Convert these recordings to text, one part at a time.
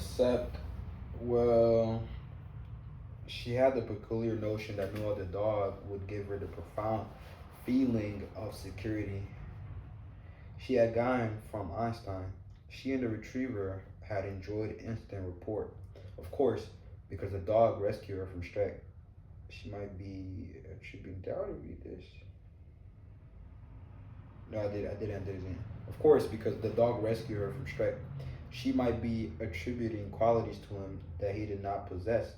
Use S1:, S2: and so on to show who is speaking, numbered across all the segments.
S1: Except, well, she had the peculiar notion that no other dog would give her the profound feeling of security she had gotten from Einstein. She and the retriever had enjoyed instant rapport. Of course, because the dog rescued her from Strek. She might be attributing. Did I already read this? No, I did. I did end it again. Of course, because the dog rescued her from Strek. She might be attributing qualities to him that he did not possess.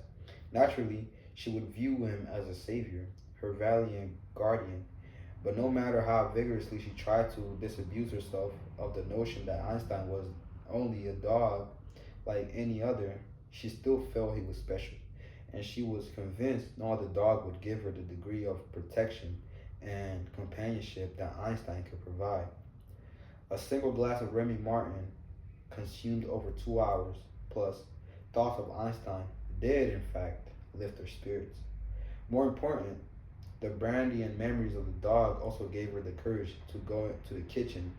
S1: Naturally, she would view him as a savior, her valiant guardian. But no matter how vigorously she tried to disabuse herself of the notion that Einstein was only a dog like any other, she still felt he was special. And she was convinced no other dog would give her the degree of protection and companionship that Einstein could provide. A single glass of Remy Martin, consumed over 2 hours, plus thoughts of Einstein, did in fact lift her spirits. More important, the brandy and memories of the dog also gave her the courage to go to the kitchen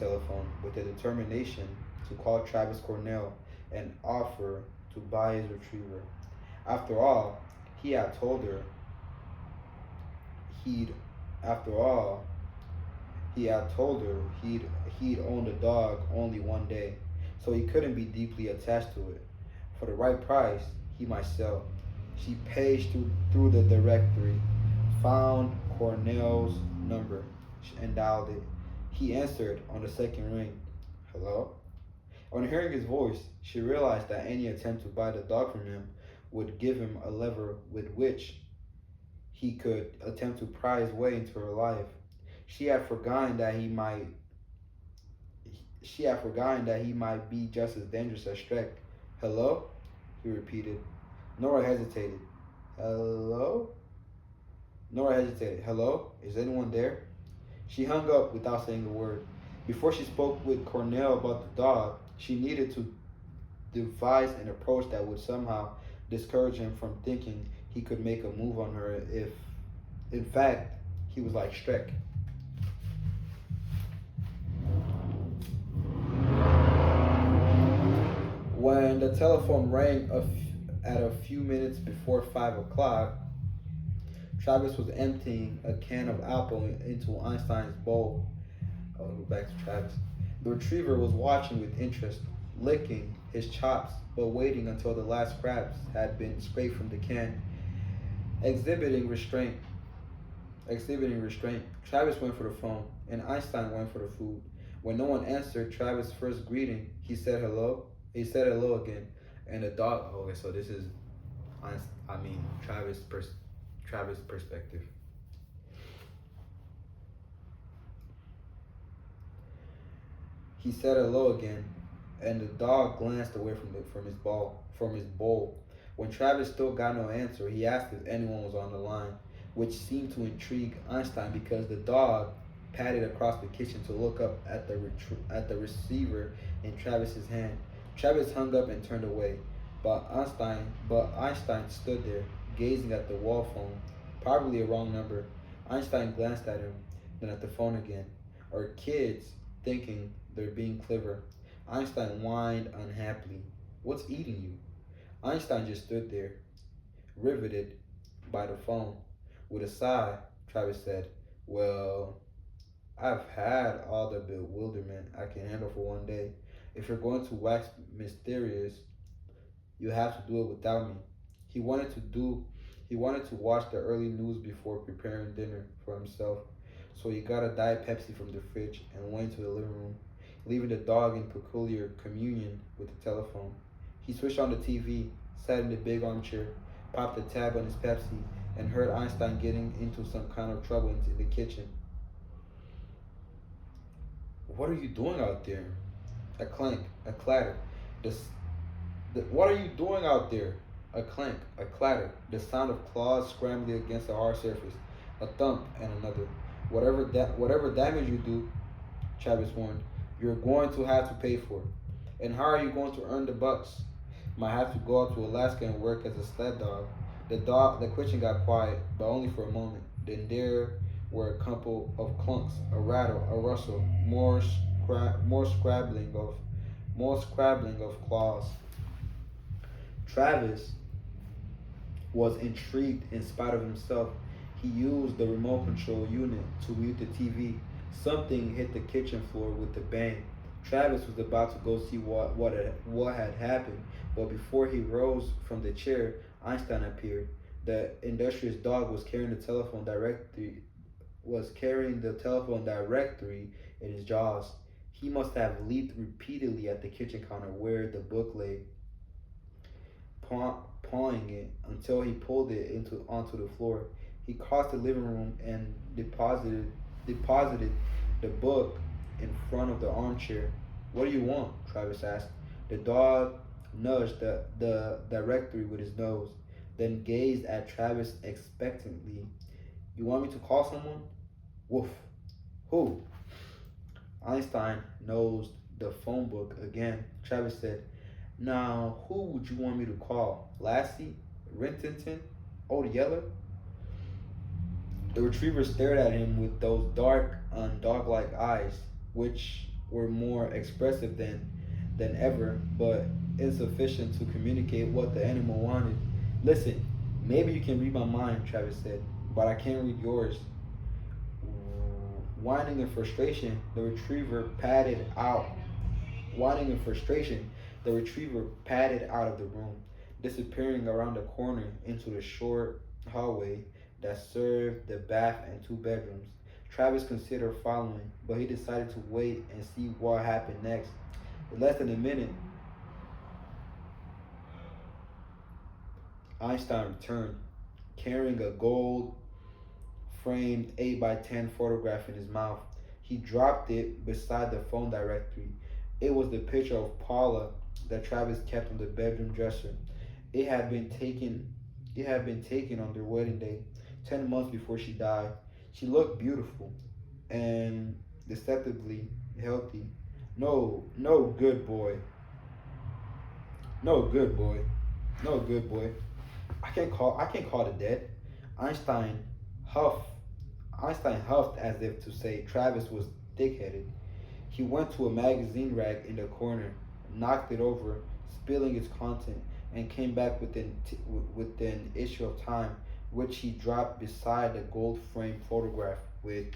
S1: telephone with the determination to call Travis Cornell and offer to buy his retriever. After all, he had told her he'd after all he had told her he'd owned the dog only one day, so he couldn't be deeply attached to it. For the right price, he might sell. She paged through the directory, found Cornell's number, and dialed it. He answered on the second ring. Hello? On hearing his voice, she realized that any attempt to buy the dog from him would give him a lever with which he could attempt to pry his way into her life. She had forgotten that he might be just as dangerous as Shrek. Hello? He repeated. Nora hesitated. Hello? Nora hesitated. Hello? Is anyone there? She hung up without saying a word. Before she spoke with Cornell about the dog, she needed to devise an approach that would somehow discourage him from thinking he could make a move on her if, in fact, he was like Shrek. When the telephone rang at a few minutes before 5 o'clock, Travis was emptying a can of apple into Einstein's bowl. I'll go back to Travis. The retriever was watching with interest, licking his chops, but waiting until the last scraps had been scraped from the can, exhibiting restraint. Travis went for the phone, and Einstein went for the food. When no one answered Travis' first greeting, he said hello. He said hello again, and the dog. Okay, so this is, Travis' perspective. He said hello again, and the dog glanced away from his bowl. When Travis still got no answer, he asked if anyone was on the line, which seemed to intrigue Einstein because the dog padded across the kitchen to look up at the receiver in Travis's hand. Travis hung up and turned away, but Einstein stood there, gazing at the wall phone. Probably a wrong number. Einstein glanced at him, then at the phone again. Are kids thinking they're being clever? Einstein whined unhappily. What's eating you? Einstein just stood there, riveted by the phone. With a sigh, Travis said, well, I've had all the bewilderment I can handle for one day. If you're going to wax mysterious, you have to do it without me. He wanted to watch the early news before preparing dinner for himself. So he got a Diet Pepsi from the fridge and went to the living room, leaving the dog in peculiar communion with the telephone. He switched on the TV, sat in the big armchair, popped a tab on his Pepsi, and heard Einstein getting into some kind of trouble in the kitchen. What are you doing out there? A clank, a clatter. What are you doing out there? A clank, a clatter. The sound of claws scrambling against a hard surface. A thump and another. Whatever damage you do, Travis warned, you're going to have to pay for it. And how are you going to earn the bucks? Might have to go out to Alaska and work as a sled dog. The kitchen got quiet, but only for a moment. Then there were a couple of clunks, a rattle, a rustle, more more scrabbling of claws. Travis was intrigued in spite of himself. He used the remote control unit to mute the TV. Something hit the kitchen floor with a bang. Travis was about to go see what had happened, but before he rose from the chair, Einstein appeared. The industrious dog was carrying the telephone directory in his jaws. He must have leaped repeatedly at the kitchen counter where the book lay, pawing it until he pulled it onto the floor. He crossed the living room and deposited the book in front of the armchair. "What do you want?" Travis asked. The dog nudged the directory with his nose, then gazed at Travis expectantly. "You want me to call someone?" "Woof." "Who?" Einstein nosed the phone book again. Travis said, "Now, who would you want me to call? Lassie? Rentington? Old Yeller?" The retriever stared at him with those dark, dog-like eyes, which were more expressive than ever, but insufficient to communicate what the animal wanted. "Listen, maybe you can read my mind," Travis said, "but I can't read yours." Whining in frustration, the retriever padded out. Whining in frustration, the retriever padded out of the room, disappearing around the corner into the short hallway that served the bath and two bedrooms. Travis considered following, but he decided to wait and see what happened next. In less than a minute, Einstein returned, carrying a gold framed 8 by 10 photograph in his mouth. He dropped it beside the phone directory. It was the picture of Paula that Travis kept on the bedroom dresser. It had been taken on their wedding day, 10 months before she died. She looked beautiful and deceptively healthy. No good boy. No good boy. No good boy. I can't call it dead. Einstein huffed. Einstein huffed as if to say Travis was thick-headed. He went to a magazine rack in the corner, knocked it over, spilling its content, and came back with an issue of Time, which he dropped beside the gold-framed photograph with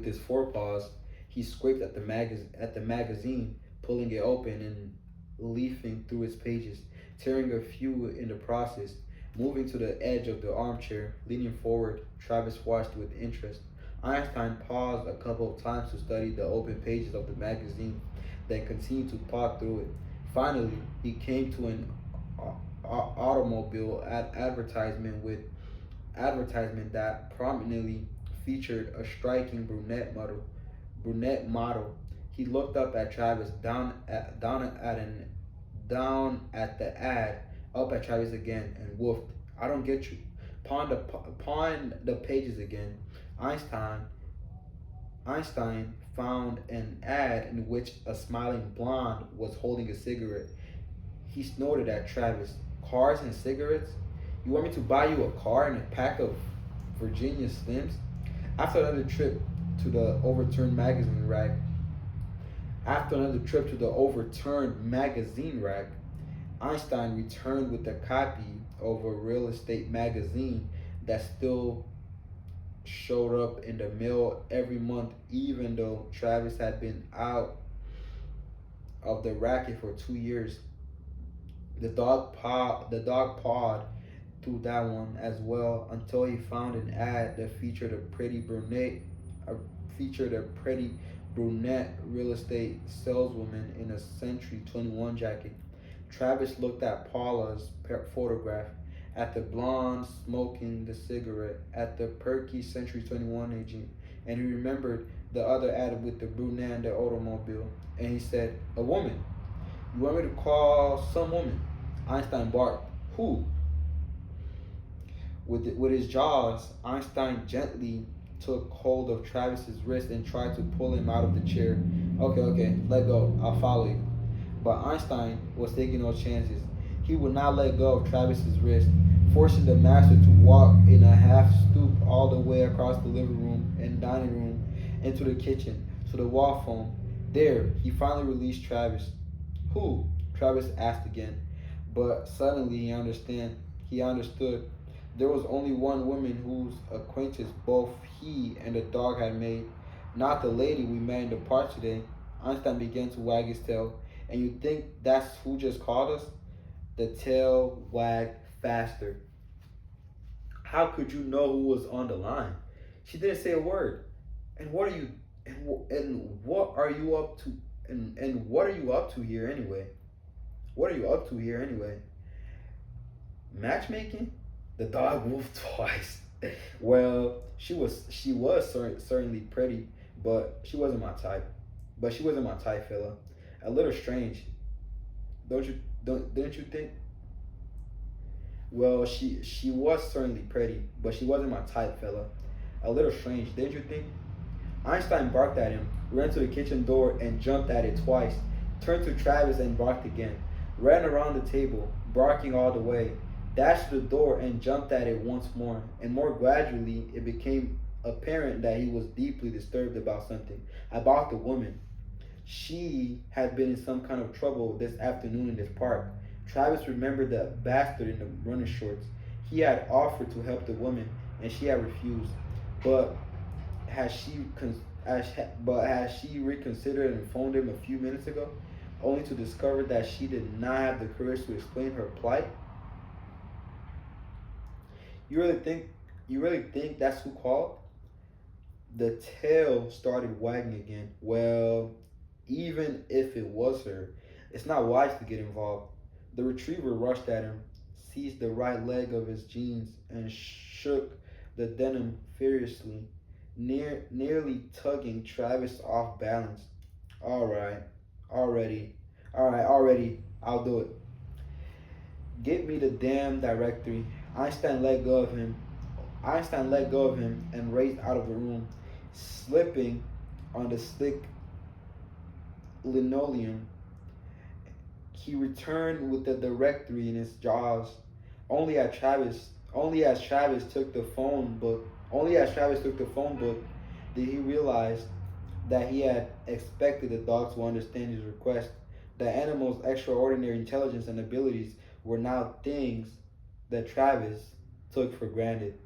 S1: his forepaws. He scraped at the magazine, pulling it open and leafing through its pages, tearing a few in the process. Moving to the edge of the armchair, leaning forward, Travis watched with interest. Einstein paused a couple of times to study the open pages of the magazine, then continued to paw through it. Finally, he came to an automobile advertisement that prominently featured a striking brunette model. He looked up at Travis, down at the ad, up at Travis again, and woofed. "I don't get you." Pawn the pages again. Einstein found an ad in which a smiling blonde was holding a cigarette. He snorted at Travis. "Cars and cigarettes? You want me to buy you a car and a pack of Virginia Slims?" After another trip to the overturned magazine rack, Einstein returned with a copy of a real estate magazine that still showed up in the mail every month, even though Travis had been out of the racket for 2 years. The dog pawed through that one as well until he found an ad that featured a pretty brunette real estate saleswoman in a Century 21 jacket. Travis looked at Paula's photograph, at the blonde smoking the cigarette, at the perky Century 21 agent, and he remembered the other ad with the brunette and the automobile, and he said, "A woman. You want me to call some woman?" Einstein barked. "Who?" With his jaws, Einstein gently took hold of Travis's wrist and tried to pull him out of the chair. Okay, let go. I'll follow you." But Einstein was taking no chances. He would not let go of Travis's wrist, forcing the master to walk in a half stoop all the way across the living room and dining room into the kitchen, to the wall phone. There, he finally released Travis. Who? Travis asked again. But suddenly he understood. There was only one woman whose acquaintance both he and the dog had made. Not the lady we met in the park today. Einstein began to wag his tail. And you think that's who just called us? The tail wagged faster. How could you know who was on the line? She didn't say a word. And what are you and what are you up to and what are you up to here anyway? What are you up to here anyway? Matchmaking? The dog moved twice. Well, certainly pretty, but she wasn't my type. But she wasn't my type, fella. A little strange, didn't you think? Well, she was certainly pretty, but she wasn't my type, fella. A little strange, didn't you think? Einstein barked at him, ran to the kitchen door and jumped at it twice, turned to Travis and barked again, ran around the table, barking all the way, dashed to the door and jumped at it once more, and more gradually it became apparent that he was deeply disturbed about something, about the woman. She had been in some kind of trouble this afternoon in this park. Travis remembered the bastard in the running shorts. He had offered to help the woman, and she had refused. But had she reconsidered and phoned him a few minutes ago, only to discover that she did not have the courage to explain her plight? You really think that's who called? The tail started wagging again. Well, even if it was her, it's not wise to get involved. The retriever rushed at him, seized the right leg of his jeans, and shook the denim furiously, nearly tugging Travis off balance. All right, already, I'll do it. Get me the damn directory. Einstein let go of him and raced out of the room, slipping on the slick linoleum. He returned with the directory in his jaws. Only as Travis took the phone book, did he realize that he had expected the dog to understand his request. The animal's extraordinary intelligence and abilities were now things that Travis took for granted.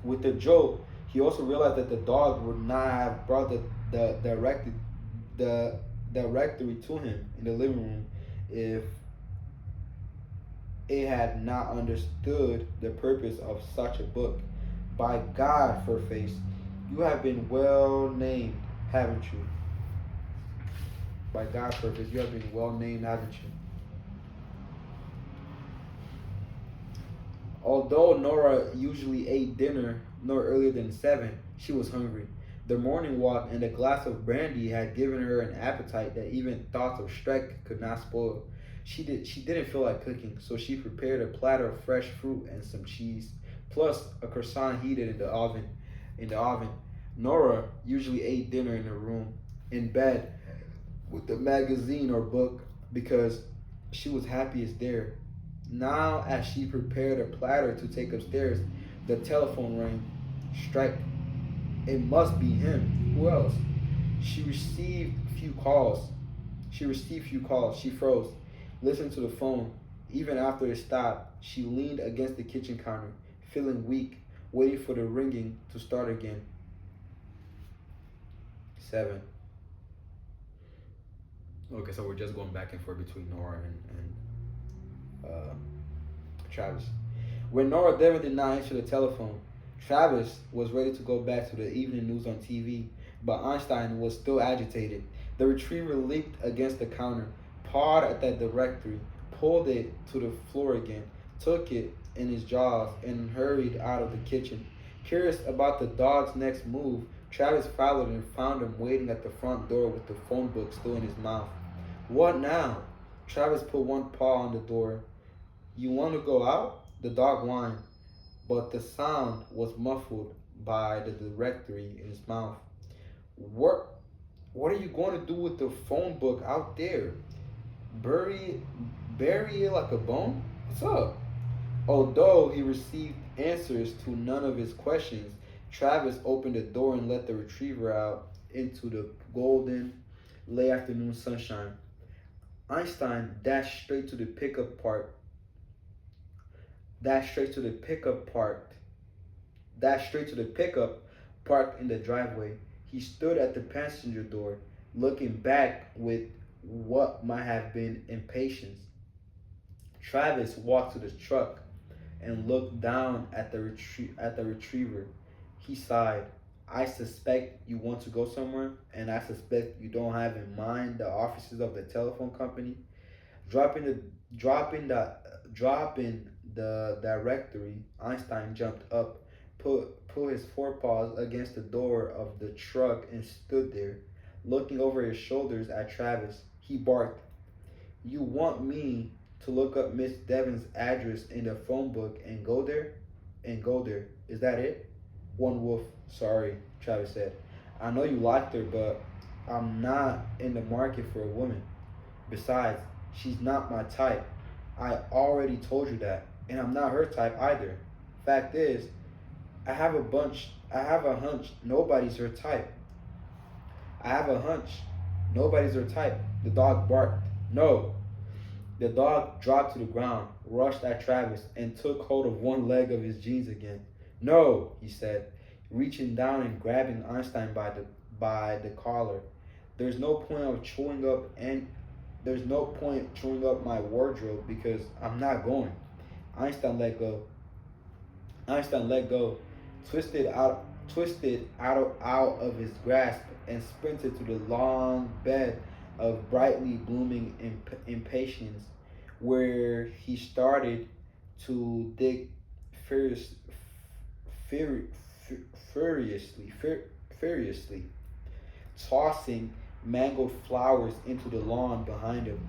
S1: With the joke, he also realized that the dog would not have brought the directory to him in the living room if it had not understood the purpose of such a book. By God, Furface, you have been well named, haven't you? By God, Furface, you have been well named, haven't you? Although Nora usually ate dinner no earlier than 7, she was hungry. The morning walk and a glass of brandy had given her an appetite that even thoughts of Shrek could not spoil. She didn't feel like cooking, so she prepared a platter of fresh fruit and some cheese, plus a croissant heated in the oven. Nora usually ate dinner in her room, in bed, with the magazine or book, because she was happiest there. Now, as she prepared a platter to take upstairs, the telephone rang. Strike. It must be him. Who else? She received few calls. She froze. Listened to the phone. Even after it stopped, she leaned against the kitchen counter, feeling weak, waiting for the ringing to start again. 7. Okay, so we're just going back and forth between Nora and Travis. When Nora Devon did not answer the telephone, Travis was ready to go back to the evening news on TV, but Einstein was still agitated. The retriever leaped against the counter, pawed at that directory, pulled it to the floor again, took it in his jaws, and hurried out of the kitchen. Curious about the dog's next move, Travis followed and found him waiting at the front door with the phone book still in his mouth. What now? Travis put one paw on the door. You want to go out? The dog whined, but the sound was muffled by the directory in his mouth. What are you going to do with the phone book out there? Bury, bury it like a bone? What's up? Although he received answers to none of his questions, Travis opened the door and let the retriever out into the golden late afternoon sunshine. Einstein dashed straight to the pickup parked, dashed straight to the pickup parked in the driveway. He stood at the passenger door, looking back with what might have been impatience. Travis walked to the truck and looked down at the retriever. He sighed. I suspect you want to go somewhere, and I suspect you don't have in mind the offices of the telephone company. Dropping the dropping the dropping the directory, Einstein jumped up, put his forepaws against the door of the truck and stood there, looking over his shoulders at Travis. He barked, "You want me to look up Miss Devon's address in the phone book and go there? And go there. Is that it?" One wolf. Sorry, Travis said. I know you liked her, but I'm not in the market for a woman. Besides, she's not my type. I already told you that. And I'm not her type either. Fact is, I have a hunch nobody's her type. I have a hunch nobody's her type. The dog barked. No. The dog dropped to the ground, rushed at Travis, and took hold of one leg of his jeans again. No, he said, reaching down and grabbing Einstein by the collar. There's no point of chewing up and there's no point chewing up my wardrobe because I'm not going. Einstein let go. Einstein let go, twisted out of his grasp and sprinted to the long bed of brightly blooming impatience, where he started to dig furious, fur, furiously, furiously, tossing mangled flowers into the lawn behind him.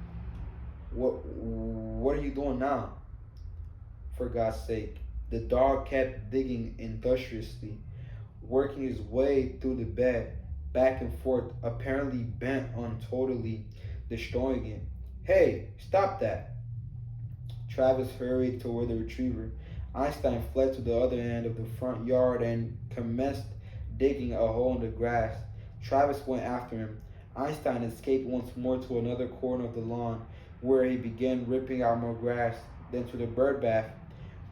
S1: What are you doing now? For God's sake. The dog kept digging industriously, working his way through the bed, back and forth, apparently bent on totally destroying it. Hey, stop that! Travis hurried toward the retriever. Einstein fled to the other end of the front yard and commenced digging a hole in the grass. Travis went after him. Einstein escaped once more to another corner of the lawn, where he began ripping out more grass, then to the bird bath,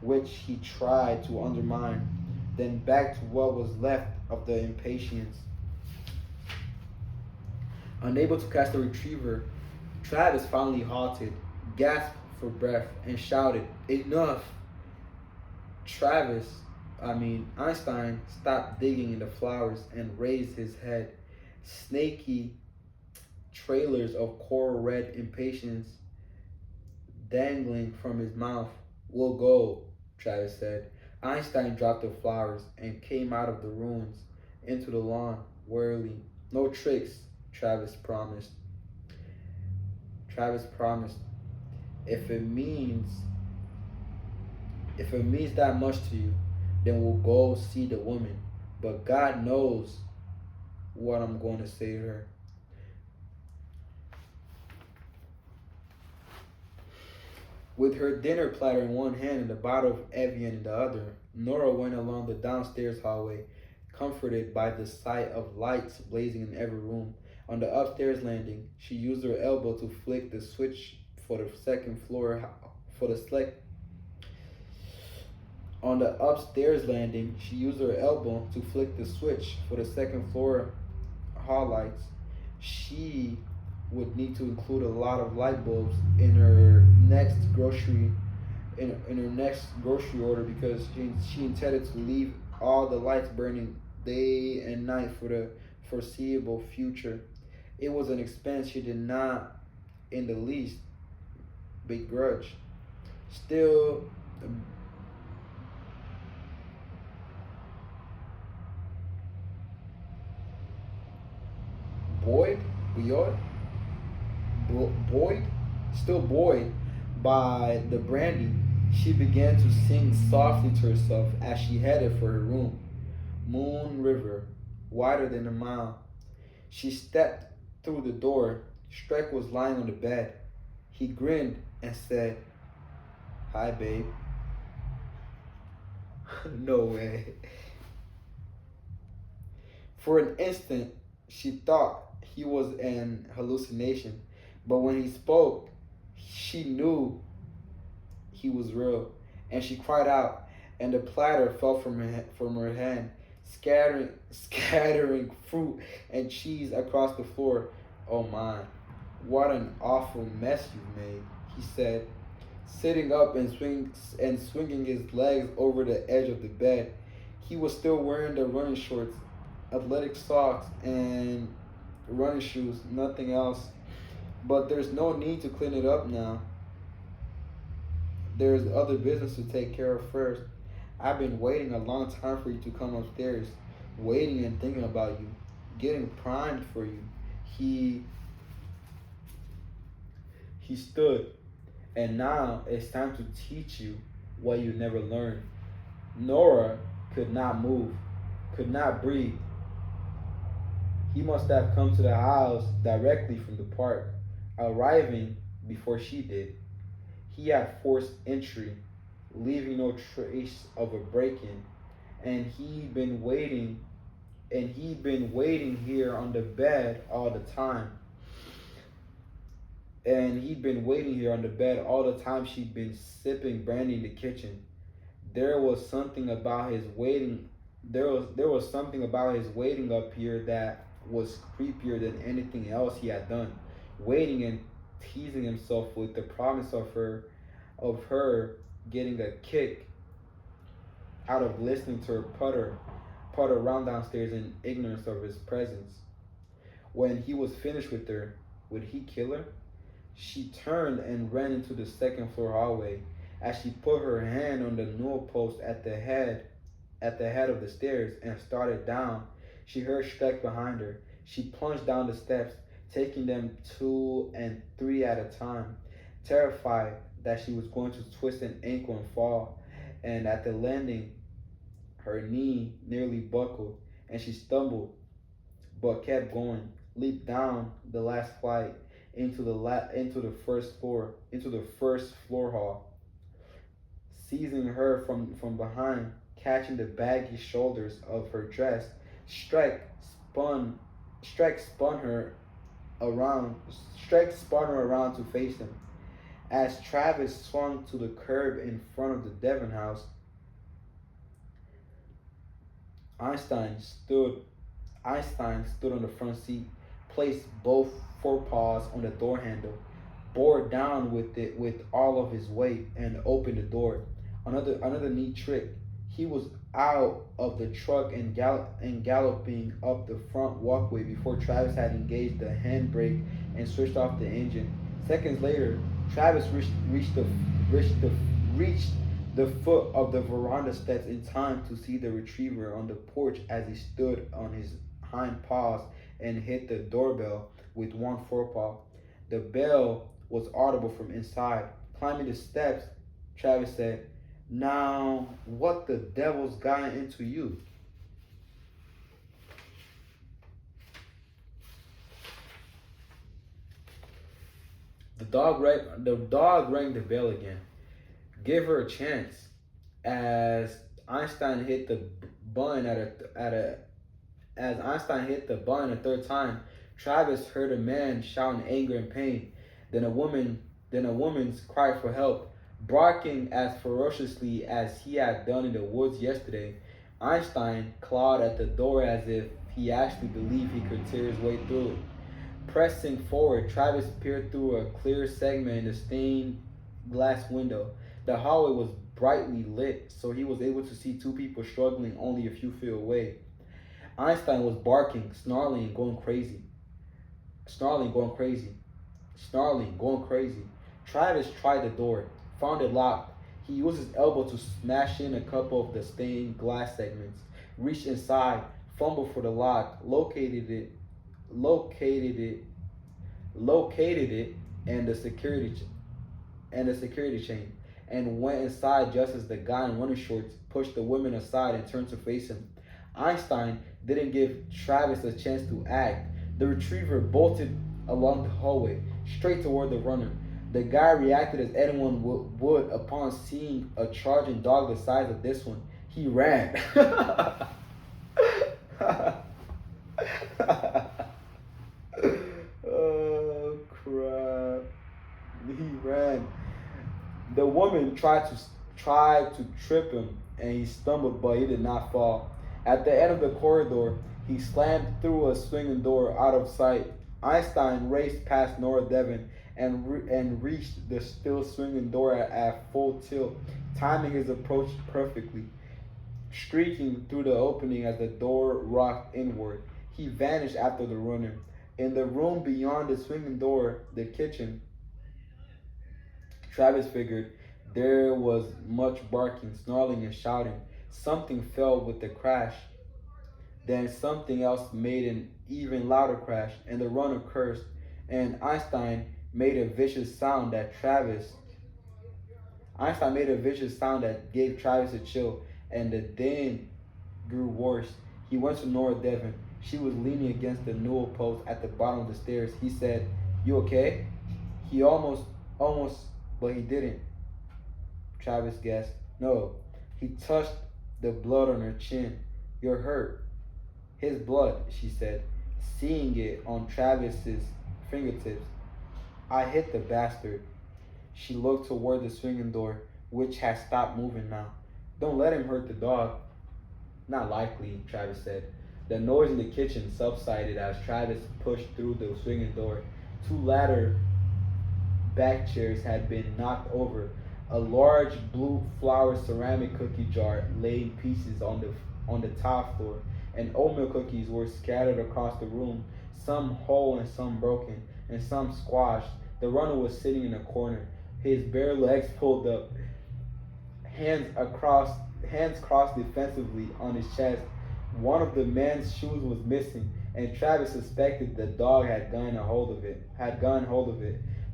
S1: which he tried to undermine, then back to what was left of the impatience. Unable to catch the retriever, Travis finally halted, gasped for breath, and shouted, "Enough!" Einstein stopped digging in the flowers and raised his head. Snaky trailers of coral red impatience dangling from his mouth. "We'll go," Travis said. Einstein dropped the flowers and came out of the ruins into the lawn wearily. "No tricks," Travis promised. Travis promised. If it means if it means that much to you, then we'll go see the woman. But God knows what I'm going to say to her. With her dinner platter in one hand and a bottle of Evian in the other, Nora went along the downstairs hallway, comforted by the sight of lights blazing in every room. On the upstairs landing, she used her elbow to flick the switch for the second floor for the select. On the upstairs landing, she used her elbow to flick the switch for the second floor hall lights. She would need to include a lot of light bulbs in her next grocery order because she intended to leave all the lights burning day and night for the foreseeable future. It was an expense she did not in the least begrudge. Still, buoyed, buoyed, buoyed, still buoyed by the brandy, she began to sing softly to herself as she headed for her room. Moon River, wider than a mile. She stepped through the door. Streck was lying on the bed. He grinned and said, "Hi, babe." No way. For an instant, she thought he was an hallucination, but when he spoke, she knew he was real, and she cried out, and the platter fell from her hand, scattering fruit and cheese across the floor. "Oh my, what an awful mess you've made," he said, sitting up and swinging his legs over the edge of the bed. He was still wearing the running shorts, athletic socks, and running shoes, nothing else. "But there's no need to clean it up now. There's other business to take care of first. I've been waiting a long time for you to come upstairs, waiting and thinking about you, getting primed for you." He he stood. "And now it's time to teach you what you never learned." Nora could not move, could not breathe. He must have come to the house directly from the park, arriving before she did. He had forced entry, leaving no trace of a break-in, and he'd been waiting here on the bed all the time. And he'd been waiting here on the bed all the time she'd been sipping brandy in the kitchen. There was something about his waiting. There was something about his waiting up here that was creepier than anything else he had done. Waiting and teasing himself with the promise of her getting a kick out of listening to her putter around downstairs in ignorance of his presence. When he was finished with her, would he kill her? She turned and ran into the second floor hallway. As she put her hand on the newel post at the head of the stairs and started down, she heard Streck behind her. She plunged down the steps, taking them two and three at a time, terrified that she was going to twist an ankle and fall. And at the landing, her knee nearly buckled, and she stumbled, but kept going, leaped down the last flight into the first floor hall. Seizing her from behind, catching the baggy shoulders of her dress, Streck spun Streck spun her around Streck spun her around to face him. As Travis swung to the curb in front of the Devon house, Einstein stood Einstein stood on the front seat, placed both forepaws on the door handle, bore down with it with all of his weight, and opened the door. Another neat trick. He was out of the truck and galloping up the front walkway before Travis had engaged the handbrake and switched off the engine. Seconds later, Travis reached the foot of the veranda steps in time to see the retriever on the porch as he stood on his hind paws and hit the doorbell with one forepaw. The bell was audible from inside. Climbing the steps, Travis said, "Now, what the devil's gotten into you?" The dog rang the bell again. "Give her a chance." As Einstein hit the button as Einstein hit the button a third time, Travis heard a man shout in anger and pain, then a woman's cry for help, barking as ferociously as he had done in the woods yesterday. Einstein clawed at the door as if he actually believed he could tear his way through it. Pressing forward, Travis peered through a clear segment in the stained glass window. The hallway was brightly lit, so he was able to see two people struggling only a few feet away. Einstein was barking, snarling, going crazy. Travis tried the door, found it locked. He used his elbow to smash in a couple of the stained glass segments, reached inside, fumbled for the lock, located it, and the security chain, and went inside just as the guy in running shorts pushed the women aside and turned to face him. Einstein didn't give Travis a chance to act. The retriever bolted along the hallway, straight toward the runner. The guy reacted as anyone would upon seeing a charging dog the size of this one. He ran. Oh crap! He ran. The woman tried to trip him, and he stumbled, but he did not fall. At the end of the corridor, he slammed through a swinging door out of sight. Einstein raced past Nora Devon and reached the still swinging door at full tilt, timing his approach perfectly. Streaking through the opening as the door rocked inward, he vanished after the runner. In the room beyond the swinging door, the kitchen, Travis figured there was much barking, snarling, and shouting. Something fell with a crash. Then something else made an even louder crash, and the runner cursed, and made a vicious sound that Travis Einstein made a vicious sound that gave Travis a chill, and the din grew worse. He went to Nora Devon. She was leaning against the newel post at the bottom of the stairs. He said, "You okay?" He almost, but he didn't. Travis guessed. No. He touched the blood on her chin. "You're hurt." "His blood," she said, seeing it on Travis's fingertips. "I hit the bastard." She looked toward the swinging door, which had stopped moving now. "Don't let him hurt the dog." "Not likely," Travis said. The noise in the kitchen subsided as Travis pushed through the swinging door. Two ladder back chairs had been knocked over. A large blue flower ceramic cookie jar lay in pieces on the top floor, and oatmeal cookies were scattered across the room, some whole and some broken, and some squashed. The runner was sitting in a corner, his bare legs pulled up, hands crossed defensively on his chest. One of the man's shoes was missing, and Travis suspected the dog had gotten hold of it.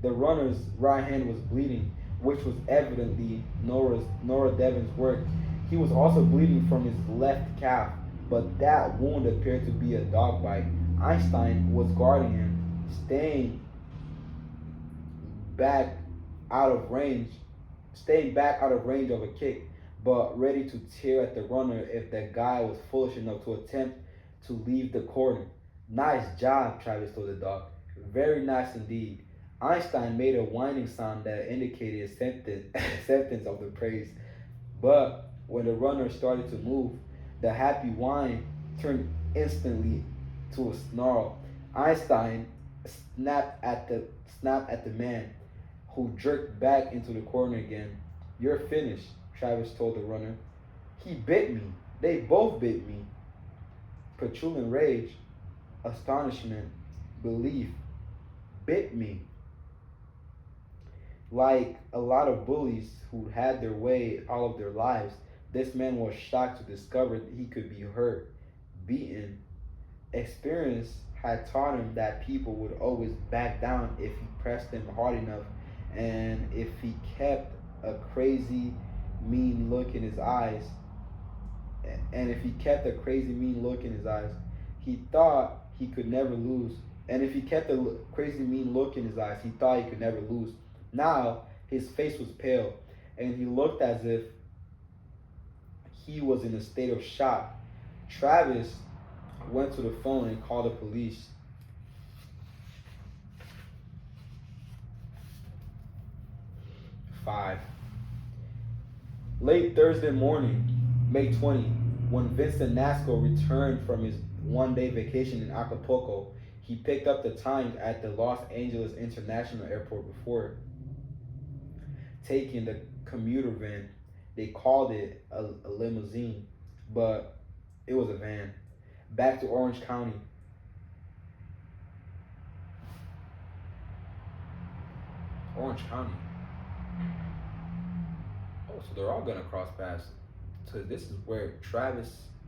S1: The runner's right hand was bleeding, which was evidently Nora Devon's work. He was also bleeding from his left calf, but that wound appeared to be a dog bite. Einstein was guarding him, back out of range, staying back out of range of a kick, but ready to tear at the runner if the guy was foolish enough to attempt to leave the corner. "Nice job," Travis told the dog. "Very nice indeed." Einstein made a whining sound that indicated acceptance of the praise. But when the runner started to move, the happy whine turned instantly to a snarl. Einstein snapped at the man, who jerked back into the corner again. "You're finished," Travis told the runner. "He bit me. They both bit me." Petulant rage, astonishment, belief. "Bit me." Like a lot of bullies who had their way all of their lives, this man was shocked to discover that he could be hurt, beaten. Experience had taught him that people would always back down if he pressed them hard enough, and if he kept a crazy, mean look in his eyes. He thought he could never lose. And if he kept a crazy, mean look in his eyes, he thought he could never lose. Now, his face was pale, and he looked as if he was in a state of shock. Travis went to the phone and called the police. 5. Late Thursday morning, May 20, when Vincent Nasco returned from his one-day vacation in Acapulco, he picked up the Times at the Los Angeles International Airport before taking the commuter van. They called it a limousine, but it was a van. Back to Orange County. Orange County. Oh, so they're all gonna cross paths. So this is where Travis